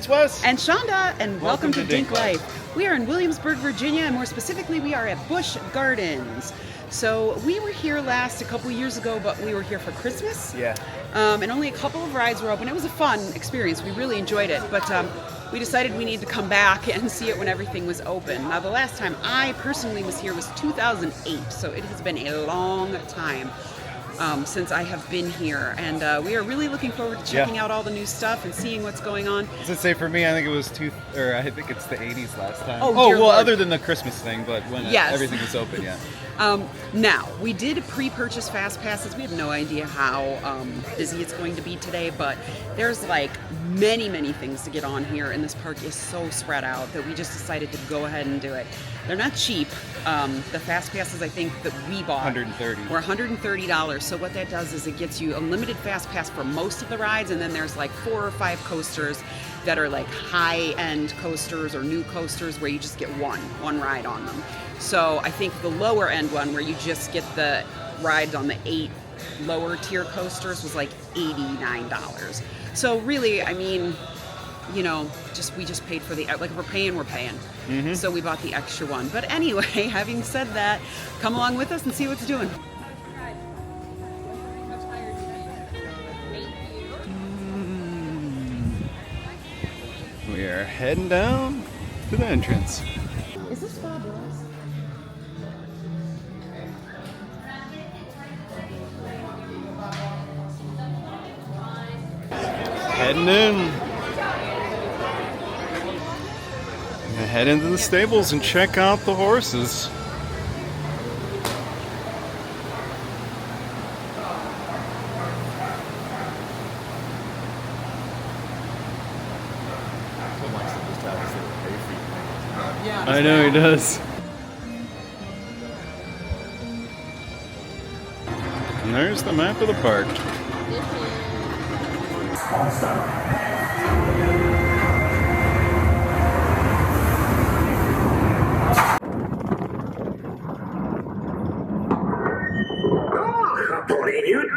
it's Wes. And Chanda, and welcome to DinkLife. We are in Williamsburg, Virginia, and more specifically, we are at Busch Gardens. So we were here last a couple years ago, but we were here for Christmas. Yeah. And only a couple of rides were open. It was a fun experience. We really enjoyed it, but we decided we need to come back and see it when everything was open. Now, the last time I personally was here was 2008, so it has been a long time since I have been here, and we are really looking forward to checking out all the new stuff and seeing what's going on. Does it say for me? I think it was I think it's the 80s last time. Oh well, Lord. Other than the Christmas thing, but when everything was open, yeah. Now, we did pre-purchase fast passes. We have no idea how busy it's going to be today, but there's like many things to get on here, and this park is so spread out that we just decided to go ahead and do it. They're not cheap. The fast passes, I think, that we bought were $130. So what that does is it gets you a limited fast pass for most of the rides, and then there's like 4 or 5 coasters that are like high-end coasters or new coasters where you just get one ride on them. So I think the lower end one where you just get the rides on the 8 lower tier coasters was like $89. So really, I mean, you know, we just paid for the, like, if we're paying, we're paying. Mm-hmm. So we bought the extra one. But anyway, having said that, come along with us and see what's doing. We are heading down to the entrance. Is this fabulous? Heading in. Gonna head into the stables and check out the horses. I know he does. And there's the map of the park.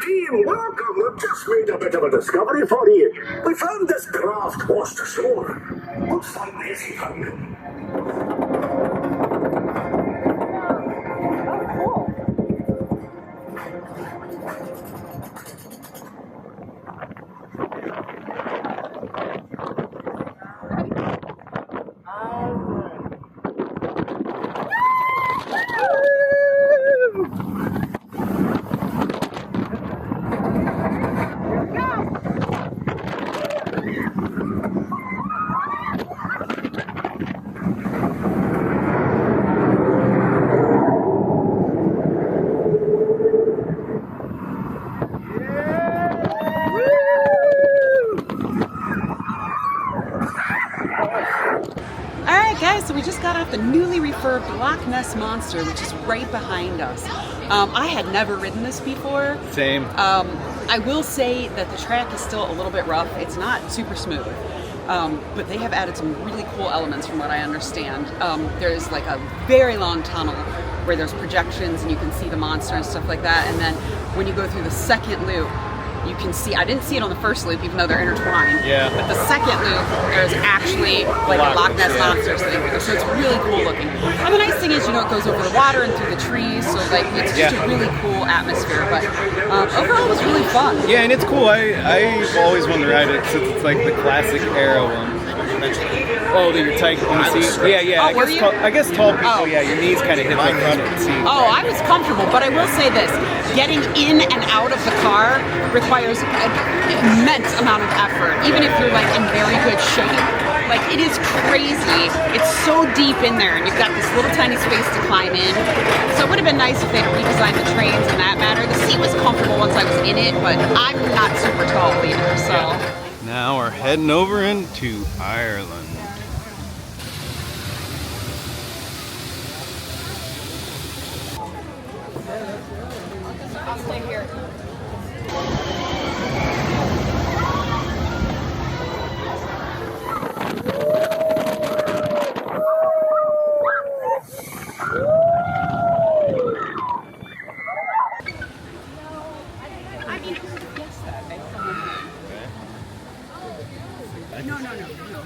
Team, welcome. We've just made a bit of a discovery for you. We found this draft horse to show. Looks like Nessie found it. So we just got off the newly refurbed Loch Ness Monster, which is right behind us. I had never ridden this before. Same. I will say that the track is still a little bit rough. It's not super smooth, but they have added some really cool elements from what I understand. There's like a very long tunnel where there's projections and you can see the monster and stuff like that. And then when you go through the second loop, you can see, I didn't see it on the first loop, even though they're intertwined. Yeah. But the second loop, there's actually like a Loch Ness Monster sitting there. So it's really cool looking. And the nice thing is, you know, it goes over the water and through the trees. So like, it's just a really cool atmosphere. But overall, it was really fun. Yeah, and it's cool. I've always wanted to ride it since it's like the classic era one. Oh, that you're tight in the seat? Yeah. I guess tall people, your knees kind of hit the front of the seat. Oh, I was comfortable, but I will say this. Getting in and out of the car requires an immense amount of effort, even if you're like in very good shape. Like, it is crazy. It's so deep in there, and you've got this little tiny space to climb in. So it would have been nice if they'd redesigned the trains in that matter. The seat was comfortable once I was in it, but I'm not super tall either, so. Now we're heading over into Ireland. I'll stay here. No, no, no, no.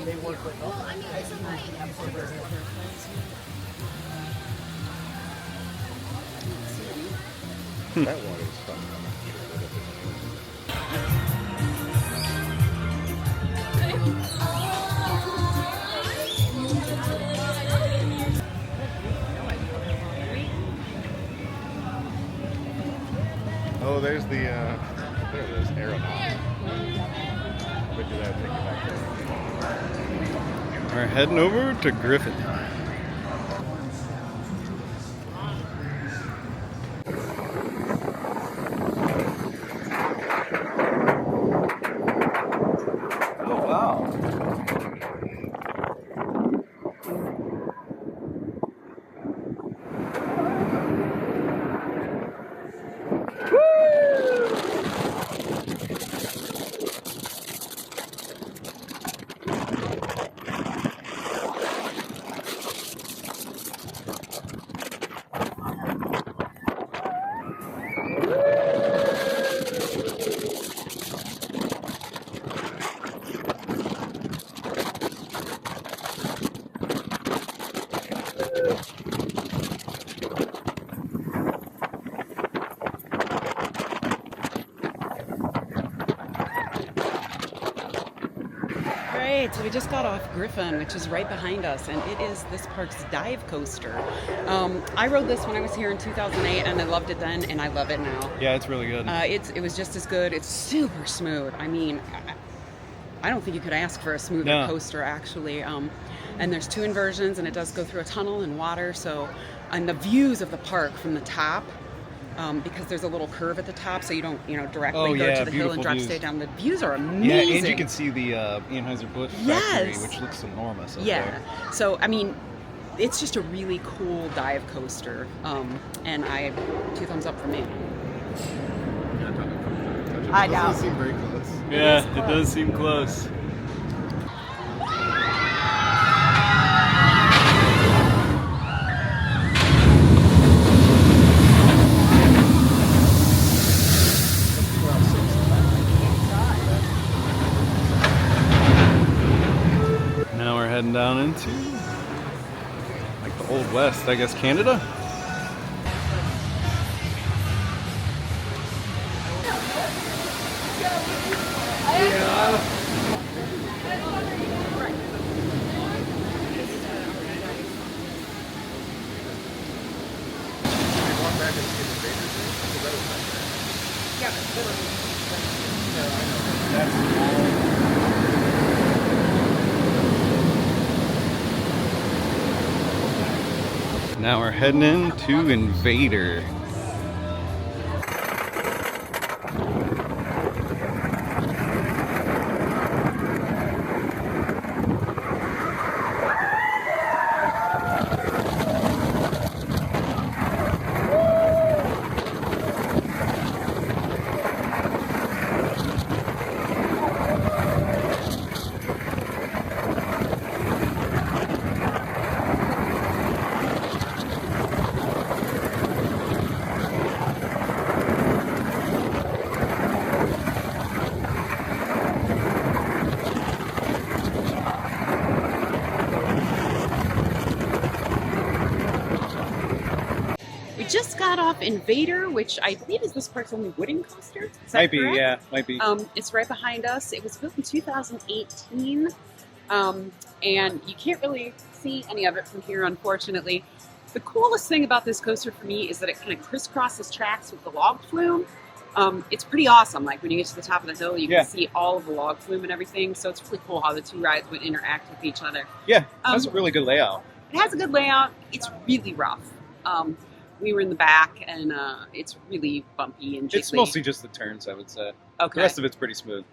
They work with that water is fun. Oh, there's the there it is, Aeronaut. Look at that, take it back there. We're heading over to Griffon. Oh wow. So we just got off Griffon, which is right behind us, and it is this park's dive coaster. I rode this when I was here in 2008, and I loved it then, and I love it now. Yeah, it's really good. It was just as good. It's super smooth. I mean, I don't think you could ask for a smoother coaster, actually. And there's 2 inversions, and it does go through a tunnel and water. So, and the views of the park from the top. Because there's a little curve at the top, so you don't, directly go to the hill and drop straight down. The views are amazing. Yeah, and you can see the Anheuser-Busch factory, which looks enormous. Yeah. So, I mean, it's just a really cool dive coaster, and 2 thumbs up for me. I doubt. It doesn't seem very close. Yeah, it does seem close. Heading down into like the Old West, I guess, Canada. Now we're heading into InvadR. Just got off InvadR, which I believe is this park's only wooden coaster. Is that might be, correct? yeah, might be. It's right behind us. It was built in 2018, and you can't really see any of it from here, unfortunately. The coolest thing about this coaster for me is that it kind of crisscrosses tracks with the log flume. It's pretty awesome. Like when you get to the top of the hill, you can see all of the log flume and everything. So it's really cool how the 2 rides would interact with each other. Yeah, it has a really good layout. It has a good layout. It's really rough. We were in the back, and it's really bumpy and jiggly. It's mostly just the turns, I would say. Okay. The rest of it's pretty smooth.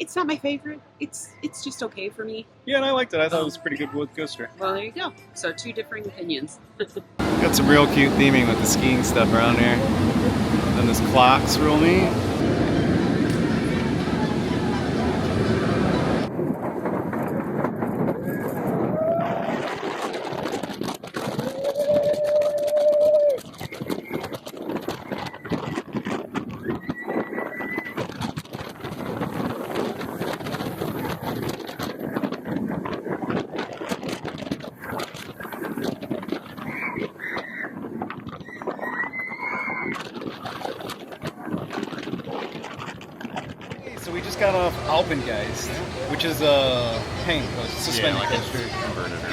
It's not my favorite. It's just okay for me. Yeah, and I liked it. I thought it was a pretty good wood coaster. Well, there you go. So 2 differing opinions. Got some real cute theming with the skiing stuff around here. And this clock's real neat. So we just got off Alpengeist, which is a hang coaster, suspended like coaster.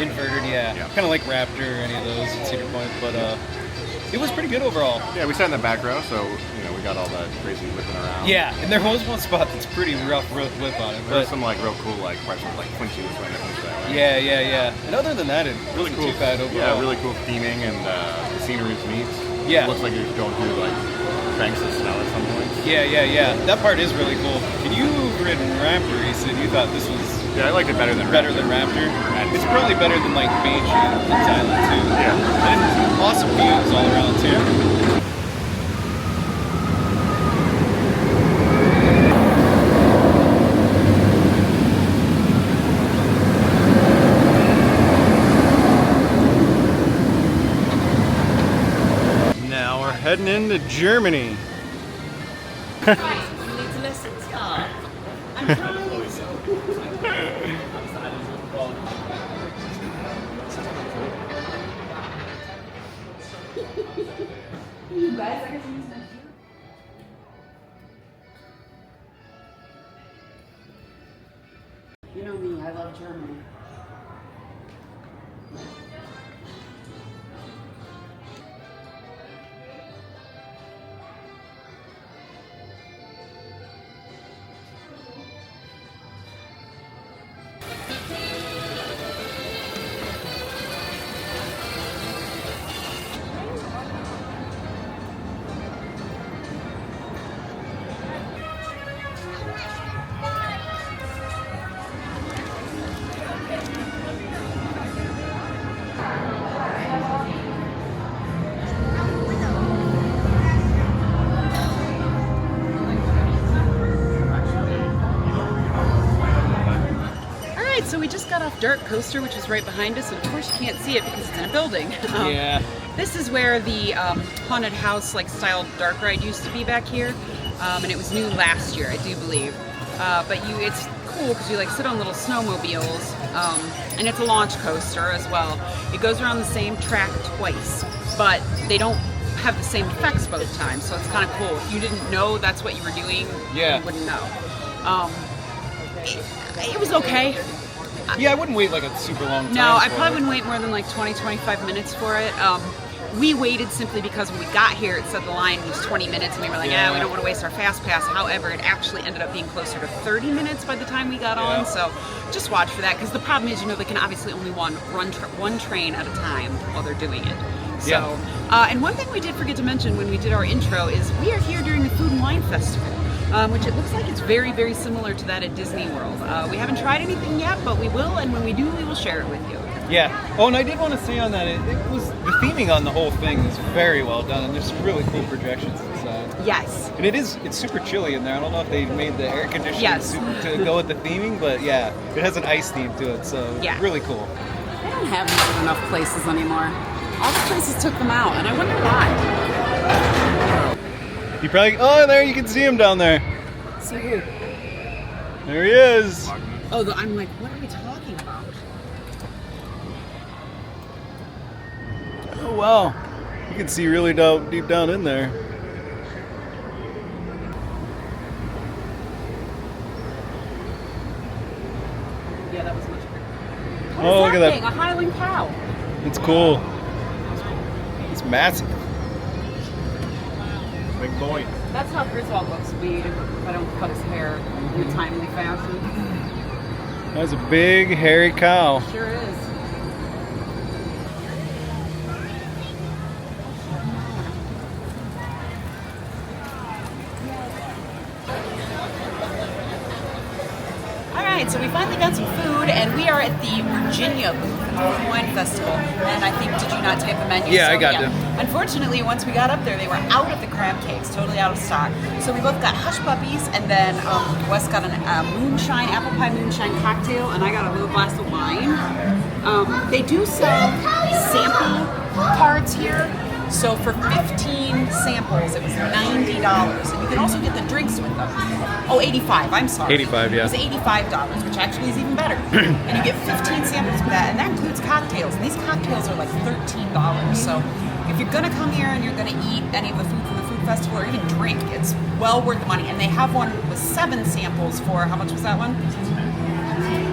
Inverted, yeah. Kind of like Raptor or any of those at Cedar Point, but it was pretty good overall. Yeah, we sat in the back row, so we got all that crazy whipping around. Yeah, and there was one spot that's pretty rough whip on it. There's some like real cool questions like flinching this way and flinch that way. Yeah. And other than that, it really wasn't cool. too bad overall. Yeah, really cool theming and the scenery's neat. Yeah. It looks like you're going through like banks of snow at some point. Yeah. That part is really cool. And you've ridden Raptor, you said you thought this was I liked it better than Raptor. It's probably better than like Beach and Thailand too. Yeah. And awesome views all around too. Now we're heading into Germany. You need to listen. Stop. I'm trying. You guys, I guess I'm using that here. You know me, I love Germany. So we just got off DarKoaster, which is right behind us, and of course you can't see it because it's in a building. Yeah. This is where the haunted house like style dark ride used to be back here, and it was new last year, I do believe. But it's cool because you like sit on little snowmobiles, and it's a launch coaster as well. It goes around the same track twice, but they don't have the same effects both times, so it's kind of cool. If you didn't know that's what you were doing, you wouldn't know. It was okay. Yeah, I wouldn't wait like a super long time. No, I probably wouldn't wait more than like 20-25 minutes for it. We waited simply because when we got here, it said the line was 20 minutes, and we were like, we don't want to waste our fast pass. However, it actually ended up being closer to 30 minutes by the time we got on, so just watch for that, because the problem is, they can obviously only run one train at a time while they're doing it. So, and one thing we did forget to mention when we did our intro is we are here during the Food and Wine Festival. Which it looks like it's very, very similar to that at Disney World. We haven't tried anything yet, but we will, and when we do, we will share it with you. Yeah. Oh, and I did want to say on that, it was the theming on the whole thing is very well done, and there's some really cool projections inside. Yes. And it's super chilly in there. I don't know if they made the air conditioning to go with the theming, but yeah, it has an ice theme to it, so really cool. They don't have enough places anymore. All the places took them out, and I wonder why. You probably, there you can see him down there. See who? There he is. Oh, I'm like, what are we talking about? Oh wow, you can see really deep down in there. Yeah, that was much bigger. Oh, look at that. Thing? A Highland cow. It's cool. It's massive. Big boy. That's how Griswold looks weed if I don't cut his hair in a timely fashion. That's a big, hairy cow. Sure is. Alright, so we finally got some food, and we are at the Virginia booth at the Food and Wine Festival. And I think, did you not type the menu? Yeah, I got them. Unfortunately, once we got up there, they were out of the crab cakes, totally out of stock. So we both got Hush Puppies, and then Wes got an apple pie moonshine cocktail, and I got a little glass of wine. They do sell sample cards here. So for 15 samples, it was $90. And you can also get the drinks with them. Oh, 85, I'm sorry. 85, yeah. It was $85, which actually is even better. And you get 15 samples for that, and that includes cocktails. And these cocktails are like $13. So if you're gonna come here and you're gonna eat any of the food from the food festival or even drink, it's well worth the money. And they have one with 7 samples for, how much was that one?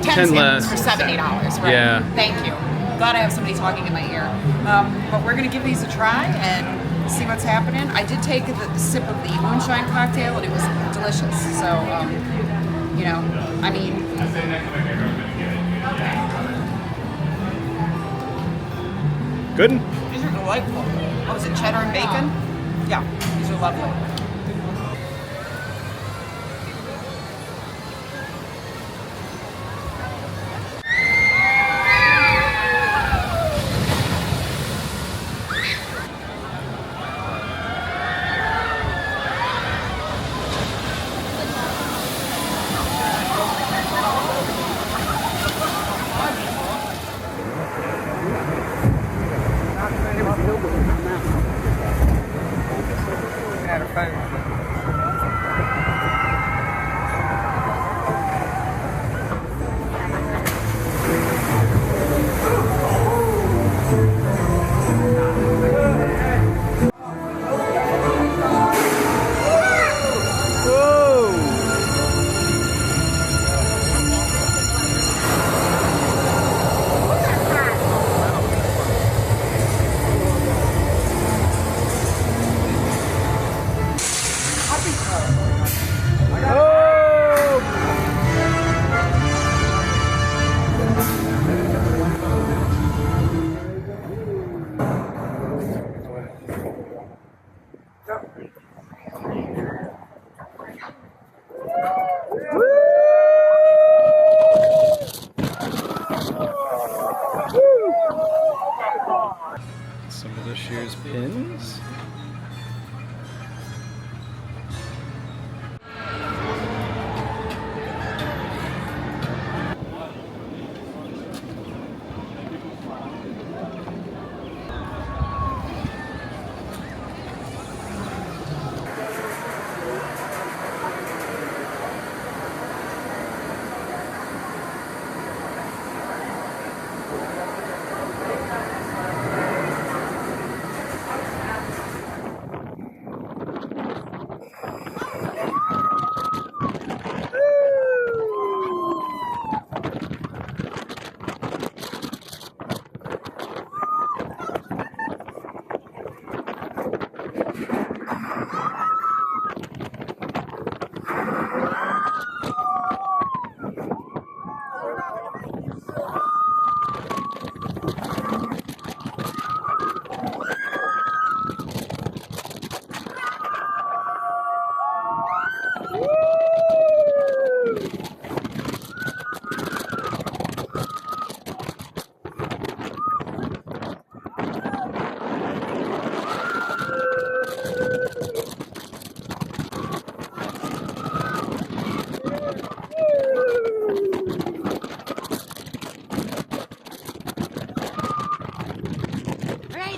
10 samples for $70, right? Yeah. Thank you. Glad I have somebody talking in my ear. But we're gonna give these a try and see what's happening. I did take the sip of the moonshine cocktail and it was delicious. So, you know, I mean, Good? these are delightful. Oh, is it cheddar and bacon? Yeah, these are lovely. Some of this year's pins.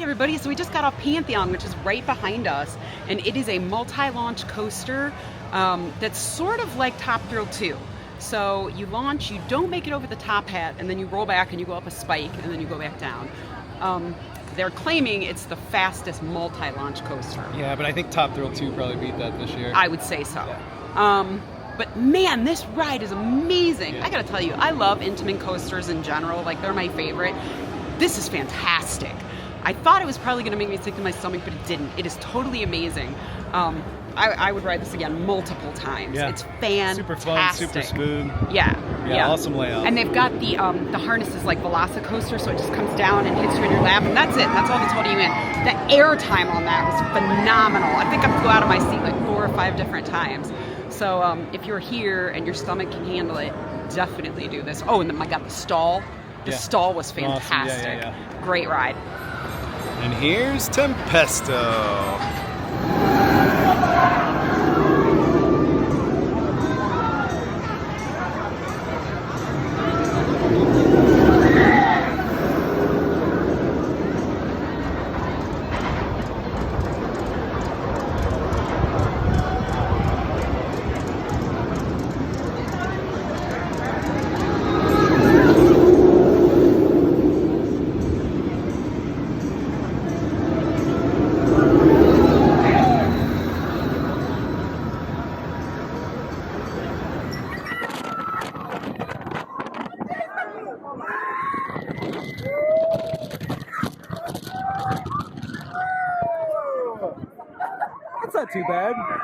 Everybody, so we just got off Pantheon, which is right behind us, and it is a multi-launch coaster that's sort of like Top Thrill 2. So you launch, you don't make it over the top hat, and then you roll back and you go up a spike, and then you go back down. They're claiming it's the fastest multi-launch coaster. Yeah, but I think Top Thrill 2 probably beat that this year. I would say so. Yeah. But man, this ride is amazing. Yeah. I gotta tell you, I love Intamin coasters in general. Like, they're my favorite. This is fantastic. I thought it was probably going to make me sick to my stomach, but it didn't. It is totally amazing. I would ride this again multiple times. Yeah. It's fantastic. Super fun, super smooth. Yeah. Awesome layout. And they've got the harnesses like Velocicoaster, so it just comes down and hits you in your lap, and that's it. That's all that's holding you in. The air time on that was phenomenal. I think I flew out of my seat like 4 or 5 different times. So if you're here and your stomach can handle it, definitely do this. Oh, and then I got the stall. The stall was fantastic. Awesome. Yeah. Great ride. And here's Tempesto. ride.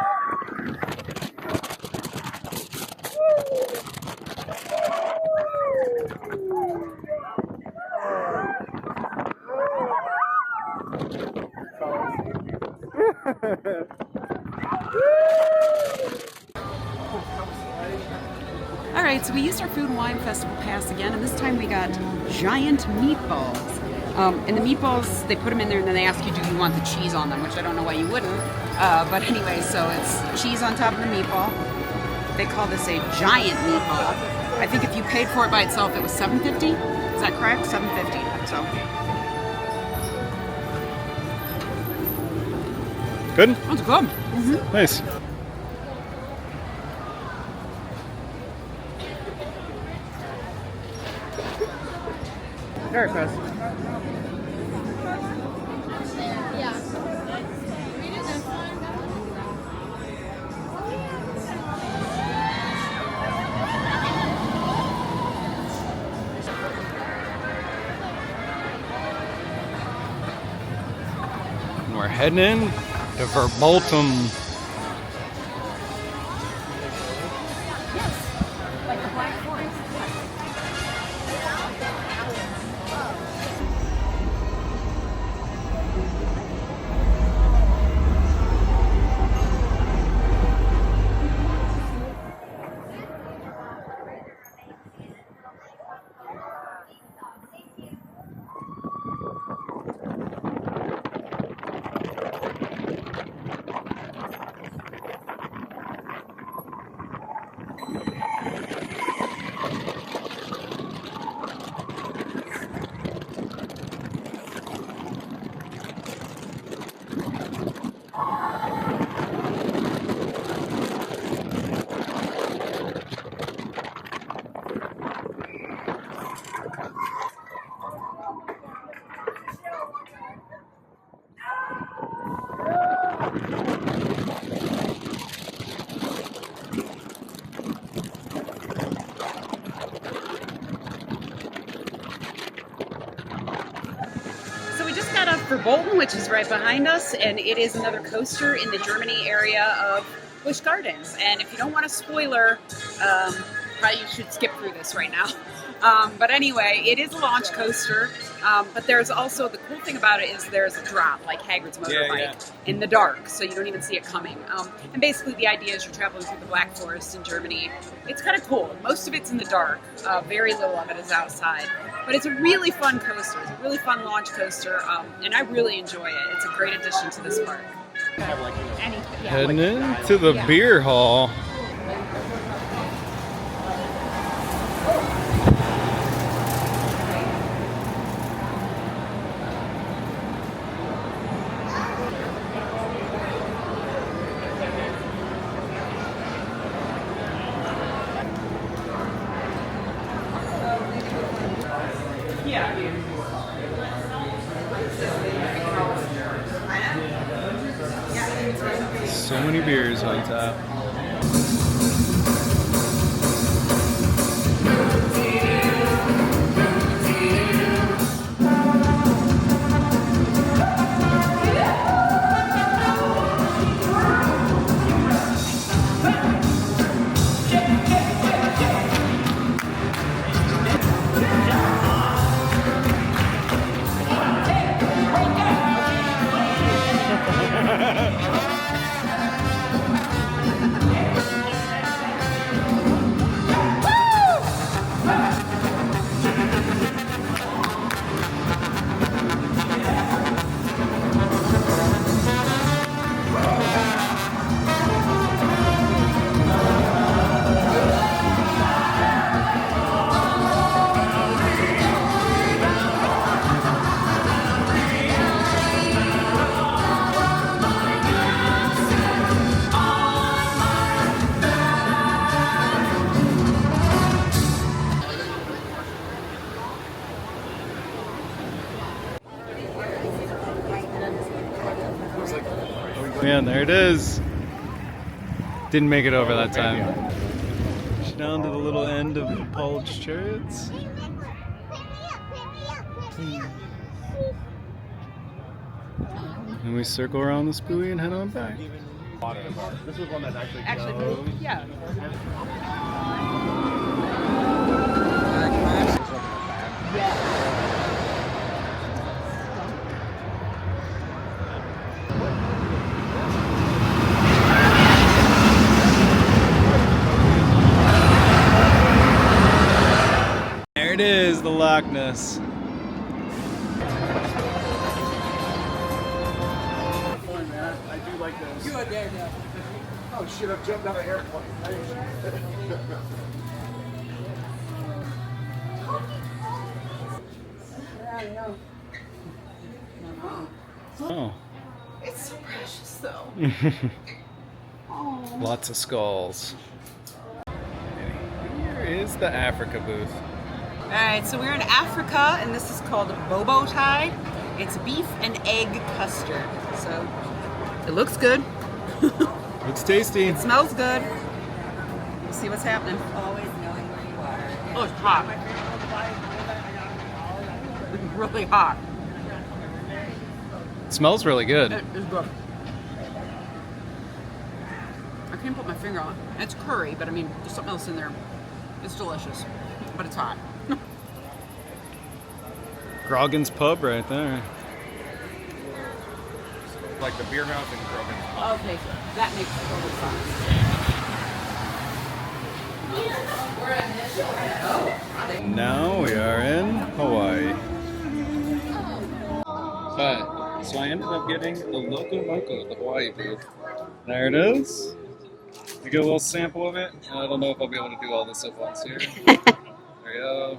All right, so we used our Food and Wine Festival pass again, and this time we got giant meatballs. And the meatballs, they put them in there, and then they ask you, do you want the cheese on them, which I don't know why you wouldn't. But anyway, so it's cheese on top of the meatball. They call this a giant meatball. I think if you paid for it by itself, it was $7.50. Is that correct? $7.50. So. Good? That's good. Mm-hmm. Nice. Very close. We're heading in to Verbolten. Like the Black Forest. Verbolten, which is right behind us, and it is another coaster in the Germany area of Busch Gardens. And if you don't want a spoiler, probably you should skip through this right now. But anyway, it is a launch coaster, but there's also, the cool thing about it is there's a drop, like Hagrid's motorbike, in the dark, so you don't even see it coming. And basically the idea is you're traveling through the Black Forest in Germany. It's kind of cool. Most of it's in the dark. Very little of it is outside. But it's a really fun coaster. It's a really fun launch coaster, and I really enjoy it. It's a great addition to this park. Heading into the beer hall. So many beers on top. Man, there it is. Didn't make it over that time. Down to the little end of the Paul's Chariots. And we circle around this buoy and head on back. This was one that actually Actually, yeah. There it is, the Loch Ness. I do like those. You are there now. Oh shit, I've jumped out of an airplane. Oh. It's so precious, though. Lots of skulls. Here is the Africa booth. All right, so we're in Africa, and this is called bobo tie. It's beef and egg custard. So it looks good. Looks tasty. It smells good. Let's see what's happening. Always knowing where you are. Oh, it's hot. It's really hot. It smells really good. It is good. I can't put my finger on it. It's curry, but I mean, there's something else in there. It's delicious, but it's hot. Grogan's pub right there. Like the beer house in Grogan. Okay, that makes total sense. Now we are in Hawaii. So I ended up getting the Loco Moco at the Hawaii booth. There it is. You get a little sample of it. I don't know if I'll be able to do all this at once here. There we go.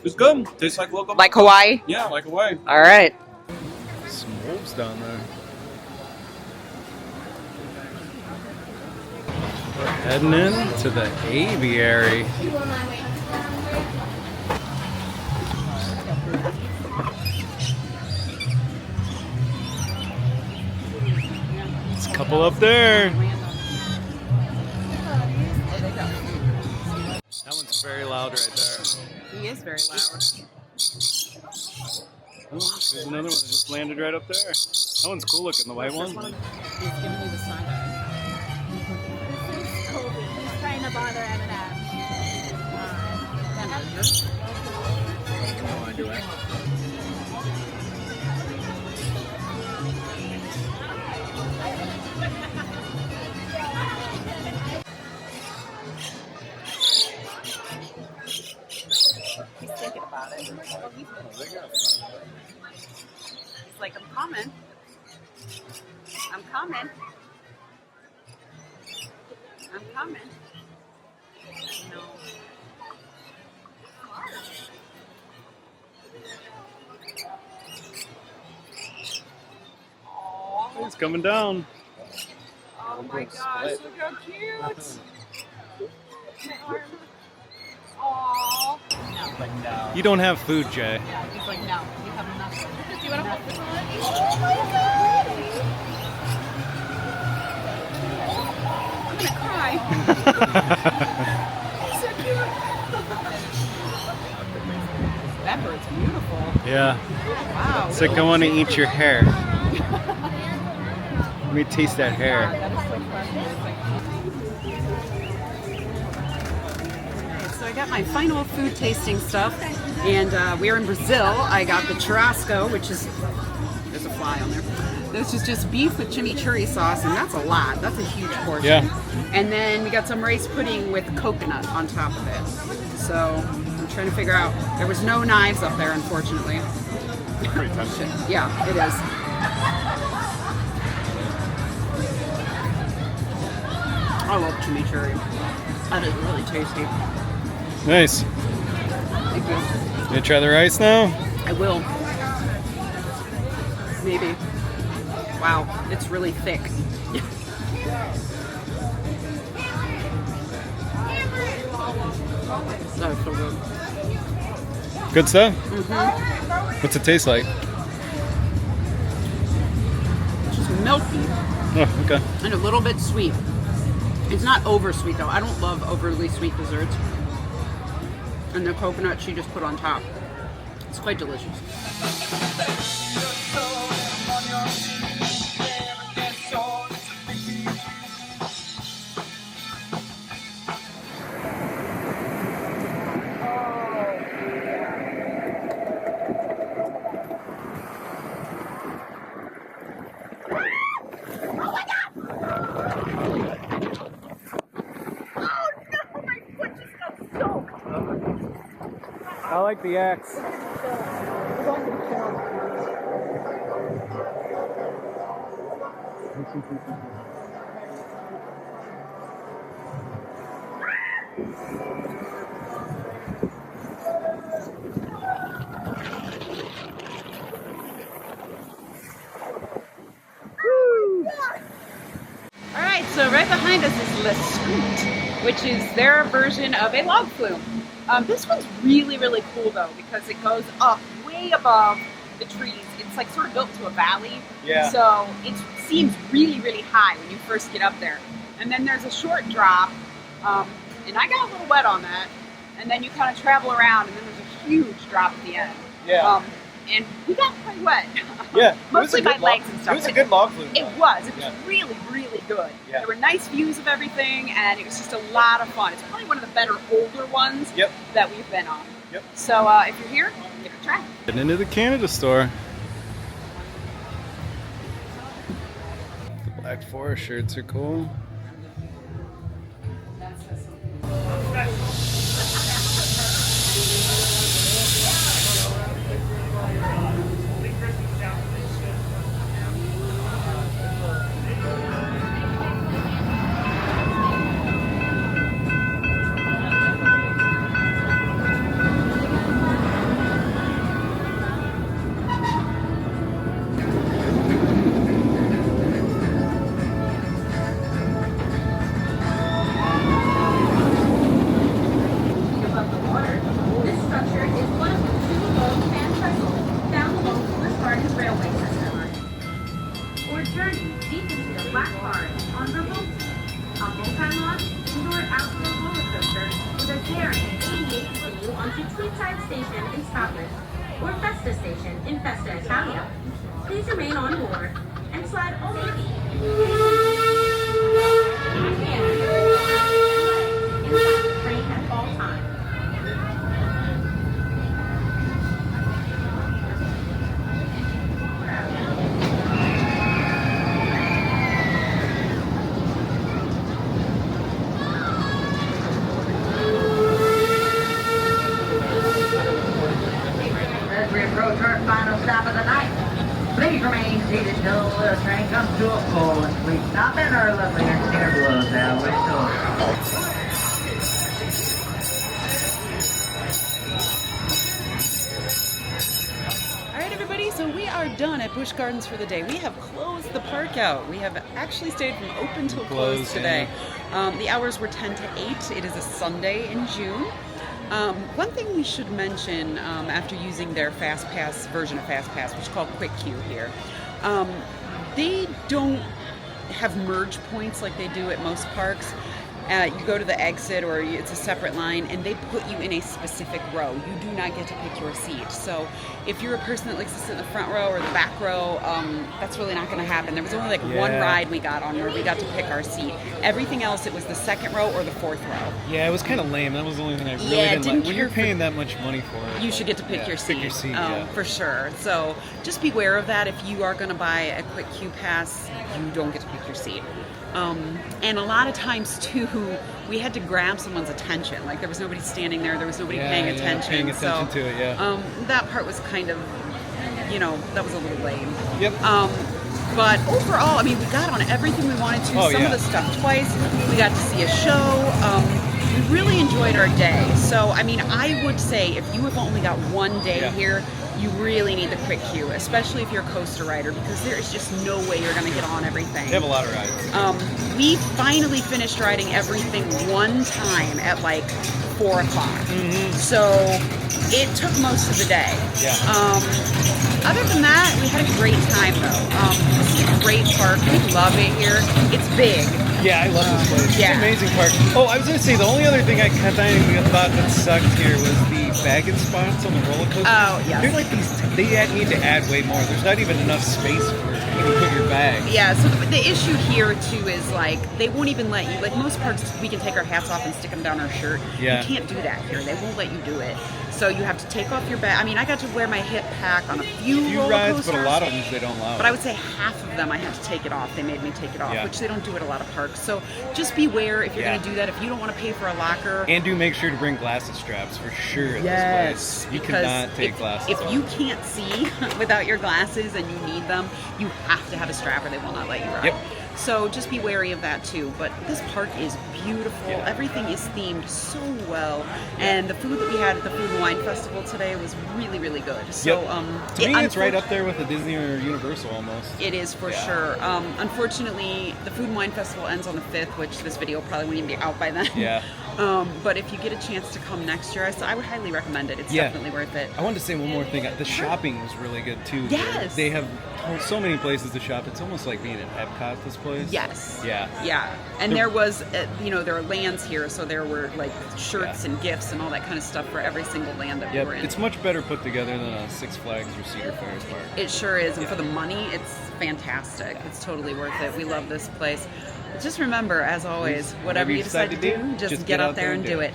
It's good. Tastes like local. Like Hawaii? Yeah, like Hawaii. All right. Some wolves down there. We're heading in to the Aviary. There's a couple up there. That one's very loud right there. He is very loud. Oh, there's another one that just landed right up there. That one's cool looking, the white one. He's giving you the side eye. He's trying to bother Eminem. Want to do it? He's thinking about it. He's like, I'm coming. I'm coming. I'm coming. No. It's coming down. Oh my gosh, look how cute. Aww. No. You don't have food, Jay. Yeah, he's like, no, you have enough. Do you want to hold this one? Oh my god! I'm gonna cry. He's so cute. That bird's beautiful. Yeah. Wow. It's like I want to eat your hair. Let me taste that hair. So I got my final food tasting stuff, and we're in Brazil. I got the churrasco, which is, there's a fly on there. This is just beef with chimichurri sauce, and that's a lot. That's a huge portion. Yeah. And then we got some rice pudding with coconut on top of it. So I'm trying to figure out. There was no knives up there, unfortunately. Pretty tempting. Yeah, it is. I love chimichurri. That is really tasty. Nice. Thank you. You gonna try the rice now? I will. Maybe. Wow, it's really thick. That is so good. Good stuff? Mm-hmm. What's it taste like? It's just milky Oh, okay. and a little bit sweet. It's not over sweet though. I don't love overly sweet desserts. And the coconut she just put on top. It's quite delicious. I like the axe. All right, so right behind us is Le Scoot, which is their version of a log flume. This one's really, really cool though because it goes up way above the trees. It's like sort of built to a valley. Yeah. So it seems really, really high when you first get up there. And then there's a short drop, and I got a little wet on that. And then you kind of travel around, and then there's a huge drop at the end. Yeah. And we got quite wet. Yeah. Mostly my legs and stuff. It was a good log flume. It was. It was really, really good. Yeah. There were nice views of everything, and it was just a lot of fun. It's probably one of the better older ones that we've been on. Yep. So if you're here, give it a try. Getting into the Canada store. The Black Forest shirts are cool. Or Festa Station in Festa, Italia. Please remain on board and slide over inside the train at all times. As we approach our final stop of the night, please remain seated till the train comes to a full and sweet stop and our lovely engineer blows out whistle. So we are done at Busch Gardens for the day. We have closed the park out. We have actually stayed from open till closed today. The hours were 10 to 8. It is a Sunday in June. One thing we should mention after using their Fast Pass version of Fast Pass, which is called Quick Queue here, they don't have merge points like they do at most parks. You go to the exit or it's a separate line and they put you in a specific row. You do not get to pick your seat. So if you're a person that likes to sit in the front row or the back row, that's really not going to happen. There was only like one ride we got on where we got to pick our seat. Everything else, it was the second row or the fourth row. Yeah, it was kind of lame. That was the only thing I really didn't like. When you're paying that much money for it, you should get to pick your seat. Pick your seat, for sure. So just beware of that. If you are going to buy a quick queue pass, you don't get to pick your seat. And a lot of times too, we had to grab someone's attention. Like there was nobody standing there, there was nobody paying attention. Paying attention to it, that part was kind of, that was a little lame. Yep. But overall, I mean, we got on everything we wanted to. Some of the stuff twice. We got to see a show. We really enjoyed our day. So, I mean, I would say if you have only got one day here, you really need the quick queue, especially if you're a coaster rider, because there is just no way you're going to get on everything. They have a lot of rides. We finally finished riding everything one time at like 4 o'clock. Mm-hmm. So it took most of the day. Yeah. Other than that, we had a great time though. This is a great park. We love it here. It's big. Yeah, I love this place. It's an amazing park. Oh, I was going to say, the only other thing I thought that sucked here was the baggage spots on the roller coaster. Oh, yes. They're like these. Need to add way more. There's not even enough space for it to even put your bag. Yeah, so the issue here too is like they won't even let you, like most parks we can take our hats off and stick them down our shirt. Yeah. You can't do that here. They won't let you do it. So you have to take off your bag. I mean, I got to wear my hip pack on a few roller rides, coasters, but a lot of them they don't allow. But I would say half of them I had to take it off. They made me take it off, Yeah. which they don't do at a lot of parks. So just beware if you're Yeah. going to do that. If you don't want to pay for a locker. And do make sure to bring glasses straps for sure at Yes, this place. You because cannot take glasses if off. you can't see without your glasses and you need them, you have to have a strap or they will not let you ride. Yep. So just be wary of that too. But this park is beautiful. Yeah. Everything is themed so well. And the food that we had at the Food and Wine Festival today was really, really good. So Yep. To me, it's right up there with the Disney or Universal almost. It is for Yeah. sure. Unfortunately, the Food and Wine Festival ends on the 5th, which this video probably won't even be out by then. Yeah. But if you get a chance to come next year, I would highly recommend it. It's Yeah. definitely worth it. I wanted to say one more thing. The shopping was really good too. Yes. They have so many places to shop. It's almost like being at Epcot, this place. Yes. Yeah. Yeah. And there was, there are lands here, so there were like shirts Yeah. and gifts and all that kind of stuff for every single land that we Yep. were in. It's much better put together than a Six Flags or Cedar Fair park. It sure is. And Yeah. for the money, it's fantastic. It's totally worth it. We love this place. Just remember, as always, whatever you decide to do, just get out there and do it.